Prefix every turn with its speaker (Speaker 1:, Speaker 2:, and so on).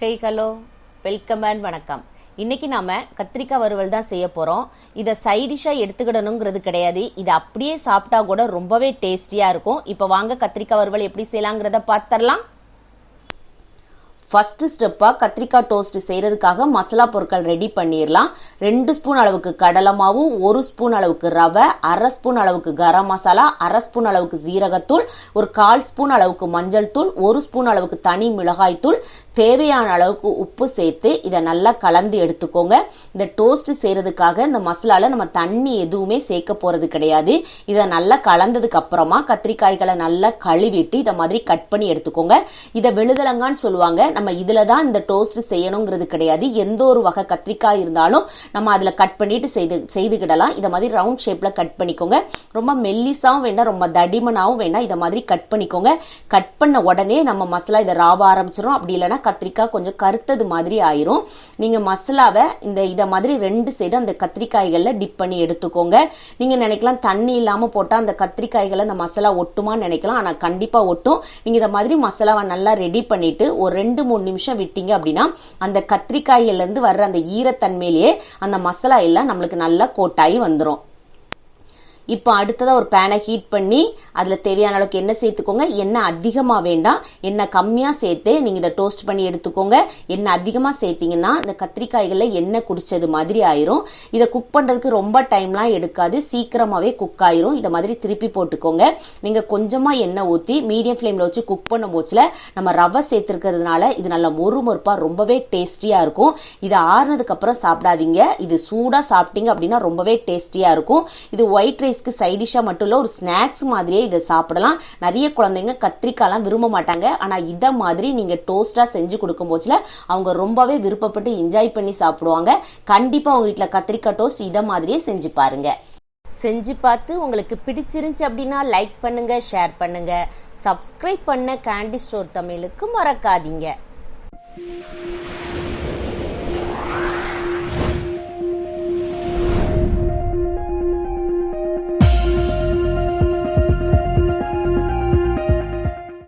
Speaker 1: Hey hello welcome and வணக்கம். இன்னைக்கு நாம கத்திரிக்காய் வறுவல் தான் செய்ய போறோம். இதை சைடிஷா எடுத்துக்கிடணுங்கிறது கிடையாது. இதை அப்படியே சாப்பிட்டா கூட ரொம்பவே டேஸ்டியா இருக்கும். இப்போ வாங்க கத்திரிக்காய் வறுவல் எப்படி செய்யலாங்கிறத பார்த்துடலாம். ஃபர்ஸ்ட் ஸ்டெப்பாக கத்திரிக்காய் டோஸ்ட் செய்கிறதுக்காக மசாலா பொருட்கள் ரெடி பண்ணிடலாம். 2 ஸ்பூன் அளவுக்கு கடலை மாவு, 1 ஸ்பூன் அளவுக்கு ரவை, 1/2 ஸ்பூன் அளவுக்கு கரம் மசாலா, 1/2 ஸ்பூன் அளவுக்கு ஜீரகத்தூள், ஒரு 1/4 ஸ்பூன் அளவுக்கு மஞ்சள் தூள், 1 ஸ்பூன் அளவுக்கு தனி மிளகாய் தூள், தேவையான அளவுக்கு உப்பு சேர்த்து இதை நல்லா கலந்து எடுத்துக்கோங்க. இந்த டோஸ்ட் செய்கிறதுக்காக இந்த மசாலாவில் நம்ம தண்ணி எதுவுமே சேர்க்க போகிறது கிடையாது. இதை நல்லா கலந்ததுக்கு அப்புறமா கத்திரிக்காய்களை நல்லா கழுவிட்டு இதை மாதிரி கட் பண்ணி எடுத்துக்கோங்க. இதை விழுதலங்கான்னு சொல்லுவாங்க. நம்ம இதில் தான் இந்த டோஸ்ட் செய்யணுங்கிறது கிடையாது. எந்த ஒரு வகை கத்திரிக்காய் இருந்தாலும் நம்ம அதில் கட் பண்ணிட்டு செய்துக்கிடலாம். இதை மாதிரி ரவுண்ட் ஷேப்பில் கட் பண்ணிக்கோங்க. ரொம்ப மெல்லிசாவும் வேண்டாம், ரொம்ப தடிமனாகவும் வேண்டாம். இதை மாதிரி கட் பண்ணிக்கோங்க. கட் பண்ண உடனே நம்ம மசாலா இதை ராவ ஆரம்பிச்சிடும். அப்படி இல்லைன்னா கத்திரிக்காய் கொஞ்சம் கருத்தது மாதிரி ஆயிரும். நீங்க மசாலாவை இதை மாதிரி 2 சைடு அந்த கத்திரிக்காய்களில் டிப் பண்ணி எடுத்துக்கோங்க. நீங்க நினைக்கலாம் தண்ணி இல்லாம போட்டா அந்த கத்திரிக்காய்களை அந்த மசாலா ஒட்டுமான்னு நினைக்கலாம். ஆனா கண்டிப்பா ஒட்டும். நீங்க இதை மாதிரி மசாலாவை நல்லா ரெடி பண்ணிட்டு ஒரு 2-3 நிமிஷம் விட்டீங்க அப்படின்னா அந்த கத்திரிக்காயில இருந்து வர்ற அந்த ஈரத்தன்மையிலேயே அந்த மசாலா எல்லாம் நம்மளுக்கு நல்லா கோட்டாகி வந்துடும். இப்போ அடுத்ததாக ஒரு பேனை ஹீட் பண்ணி அதில் தேவையான அளவுக்கு எண்ணெய் சேர்த்துக்கோங்க. எண்ணெய் அதிகமாக வேண்டாம், எண்ணெய் கம்மியாக சேர்த்து நீங்கள் இதை டோஸ்ட் பண்ணி எடுத்துக்கோங்க. எண்ணெய் அதிகமாக சேர்த்திங்கன்னா இந்த கத்திரிக்காய்களில் எண்ணெய் குடித்தது மாதிரி ஆயிரும். இதை குக் பண்ணுறதுக்கு ரொம்ப டைம்லாம் எடுக்காது, சீக்கிரமாகவே குக் ஆயிரும். இதை மாதிரி திருப்பி போட்டுக்கோங்க. நீங்கள் கொஞ்சமாக எண்ணெய் ஊற்றி மீடியம் ஃப்ளேமில் வச்சு குக் பண்ணும் போச்சில் நம்ம ரவை சேர்த்துருக்கிறதுனால இது நல்லா மொறுமொறுப்பாக ரொம்பவே டேஸ்டியாக இருக்கும். இதை ஆறுனதுக்கப்புறம் சாப்பிடாதீங்க. இது சூடாக சாப்பிட்டீங்க அப்படின்னா ரொம்பவே டேஸ்டியாக இருக்கும். இது ஒயிட் ரைஸ் சைடிஷா மட்டும் இல்ல, ஒரு ஸ்நாக்ஸ் மாதிரியே இதை சாப்பிடலாம். நிறைய குழந்தைங்க கத்திரிக்காய்லாம் விரும்ப மாட்டாங்க. ஆனா இத மாதிரி நீங்க டோஸ்டா செஞ்சு கொடுக்கும் போதுல அவங்க ரொம்பவே விருப்பப்பட்டு என்ஜாய் பண்ணி சாப்பிடுவாங்க. கண்டிப்பா உங்க வீட்டுல கத்திரிக்காய் டோஸ்ட் இத மாதிரியே செஞ்சு பாருங்க. செஞ்சு பார்த்து உங்களுக்கு பிடிச்சிருந்துச்சு அப்படின்னா லைக் பண்ணுங்க, ஷேர் பண்ணுங்க, சப்ஸ்கிரைப் பண்ண கேண்டி ஸ்டோர் தமிழுக்கு மறக்காதீங்க.